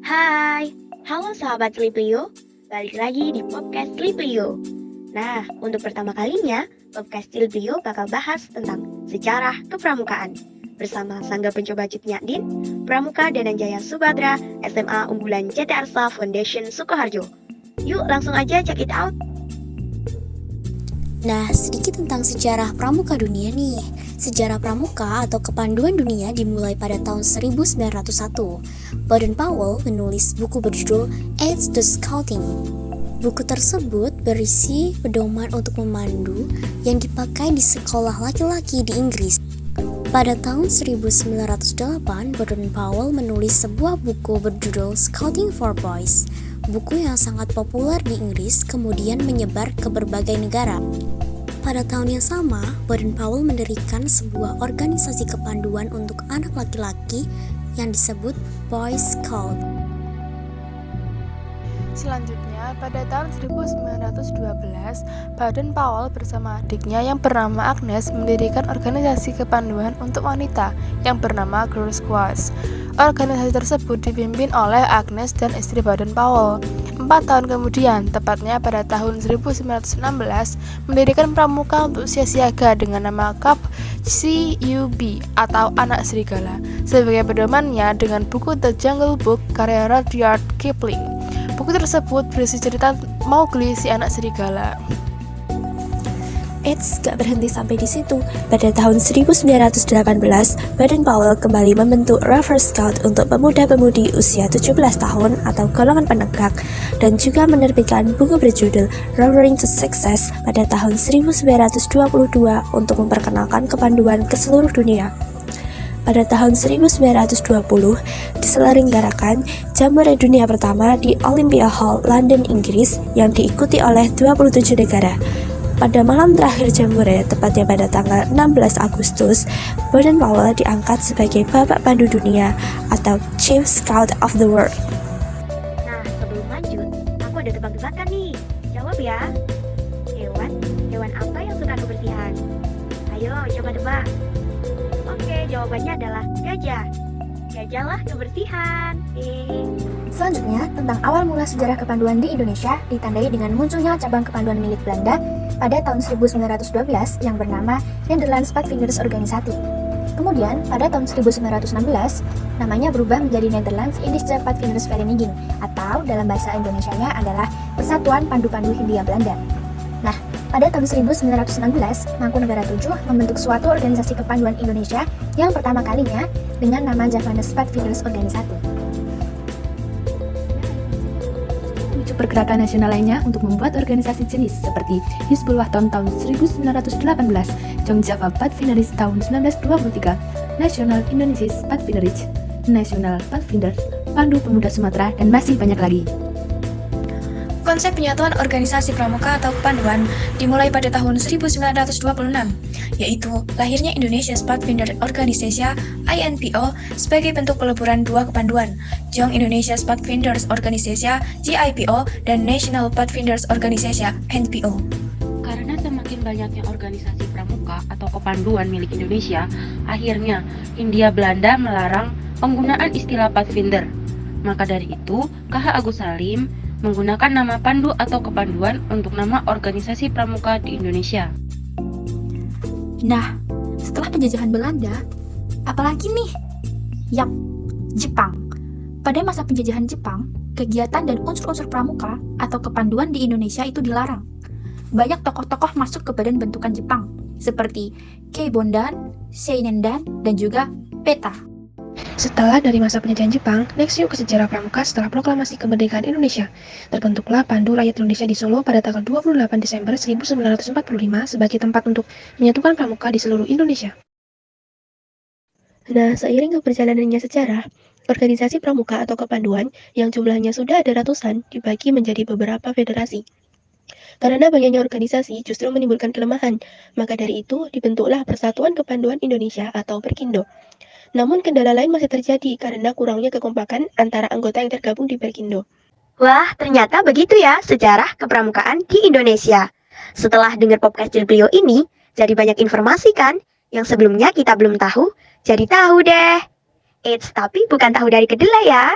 Hai, halo sahabat Sliplio, balik lagi di podcast Sliplio. Nah, untuk pertama kalinya, podcast Sliplio bakal bahas tentang sejarah kepramukaan bersama Sangga Pencoba Cutnyadin, Pramuka Dananjaya Subadra, SMA unggulan CT Arsa Foundation Sukoharjo. Yuk langsung aja check it out. Nah, sedikit tentang sejarah pramuka dunia nih. Sejarah pramuka atau kepanduan dunia dimulai pada tahun 1901. Baden-Powell menulis buku berjudul Aids to Scouting. Buku tersebut berisi pedoman untuk memandu yang dipakai di sekolah laki-laki di Inggris. Pada tahun 1908, Baden-Powell menulis sebuah buku berjudul Scouting for Boys. Buku yang sangat populer di Inggris kemudian menyebar ke berbagai negara. Pada tahun yang sama, Baden-Powell mendirikan sebuah organisasi kepanduan untuk anak laki-laki yang disebut Boy Scout. Selanjutnya, pada tahun 1912, Baden-Powell bersama adiknya yang bernama Agnes mendirikan organisasi kepanduan untuk wanita yang bernama Girl Scouts. Organisasi tersebut dipimpin oleh Agnes dan istri Baden-Powell. 4 tahun kemudian, tepatnya pada tahun 1916, mendirikan pramuka untuk usia siaga dengan nama Cub atau Anak Serigala sebagai pedomannya dengan buku The Jungle Book karya Rudyard Kipling. Buku tersebut berisi cerita Mowgli si anak serigala. Eits, gak berhenti sampai di situ. Pada tahun 1918, Baden-Powell kembali membentuk Rover Scout untuk pemuda-pemudi usia 17 tahun atau golongan penegak, dan juga menerbitkan buku berjudul Rovering to Success pada tahun 1922 untuk memperkenalkan kepanduan ke seluruh dunia. Pada tahun 1920, diselenggarakan Jambore Dunia pertama di Olympia Hall, London, Inggris yang diikuti oleh 27 negara. Pada malam terakhir Jambore, tepatnya pada tanggal 16 Agustus, Baden-Powell diangkat sebagai Bapak Pandu Dunia atau Chief Scout of the World. Nah, sebelum lanjut, aku ada tebak-tebakan nih. Jawab ya. Hewan apa yang suka kebersihan? Ayo, coba tebak. Oke, jawabannya adalah gajah. Gajahlah kebersihan. Selanjutnya, tentang awal mula sejarah kepanduan di Indonesia ditandai dengan munculnya cabang kepanduan milik Belanda pada tahun 1912 yang bernama Nederlands Padvinders Organisatie. Kemudian, pada tahun 1916, namanya berubah menjadi Nederlands Indische Padvinders Vereniging atau dalam bahasa Indonesianya adalah Persatuan Pandu-Pandu Hindia Belanda. Nah, pada tahun 1916, Mangkunegara VII membentuk suatu organisasi kepanduan Indonesia yang pertama kalinya dengan nama Javanes Padvinders Organisatie. Pergerakan nasional lainnya untuk membuat organisasi jenis seperti Hizbul Wahton tahun 1918, Jong Java Padvinderis tahun 1923, National Indonesisch Padvinderis, National Padvinders, Pandu Pemuda Sumatera, dan masih banyak lagi. Konsep penyatuan organisasi pramuka atau kepanduan dimulai pada tahun 1926, yaitu lahirnya Indonesia Padvinder Organisatia (INPO) sebagai bentuk peleburan dua kepanduan, Jong Indonesia Padvinders Organisatia (JIPO) dan National Padvinders Organisatia (NPO). Karena semakin banyaknya organisasi pramuka atau kepanduan milik Indonesia, akhirnya Hindia Belanda melarang penggunaan istilah Padvinder. Maka dari itu, KH Agus Salim menggunakan nama pandu atau kepanduan untuk nama organisasi pramuka di Indonesia. Nah, setelah penjajahan Belanda, apalagi nih? Yap, Jepang. Pada masa penjajahan Jepang, kegiatan dan unsur-unsur pramuka atau kepanduan di Indonesia itu dilarang. Banyak tokoh-tokoh masuk ke badan bentukan Jepang, seperti Kei Bondan, Seinendan, dan juga Peta. Setelah dari masa penjajahan Jepang, next yuk ke sejarah pramuka setelah proklamasi kemerdekaan Indonesia. Terbentuklah Pandu Rakyat Indonesia di Solo pada tanggal 28 Desember 1945 sebagai tempat untuk menyatukan pramuka di seluruh Indonesia. Nah, seiring keberjalanannya sejarah, organisasi pramuka atau kepanduan yang jumlahnya sudah ada ratusan dibagi menjadi beberapa federasi. Karena banyaknya organisasi justru menimbulkan kelemahan, maka dari itu dibentuklah Persatuan Kepanduan Indonesia atau Perkindo. Namun kendala lain masih terjadi karena kurangnya kekompakan antara anggota yang tergabung di Perkindo. Wah, ternyata begitu ya sejarah kepramukaan di Indonesia. Setelah dengar podcast Sliplio ini, jadi banyak informasi kan? Yang sebelumnya kita belum tahu, jadi tahu deh. Eits, tapi bukan tahu dari kedelai ya.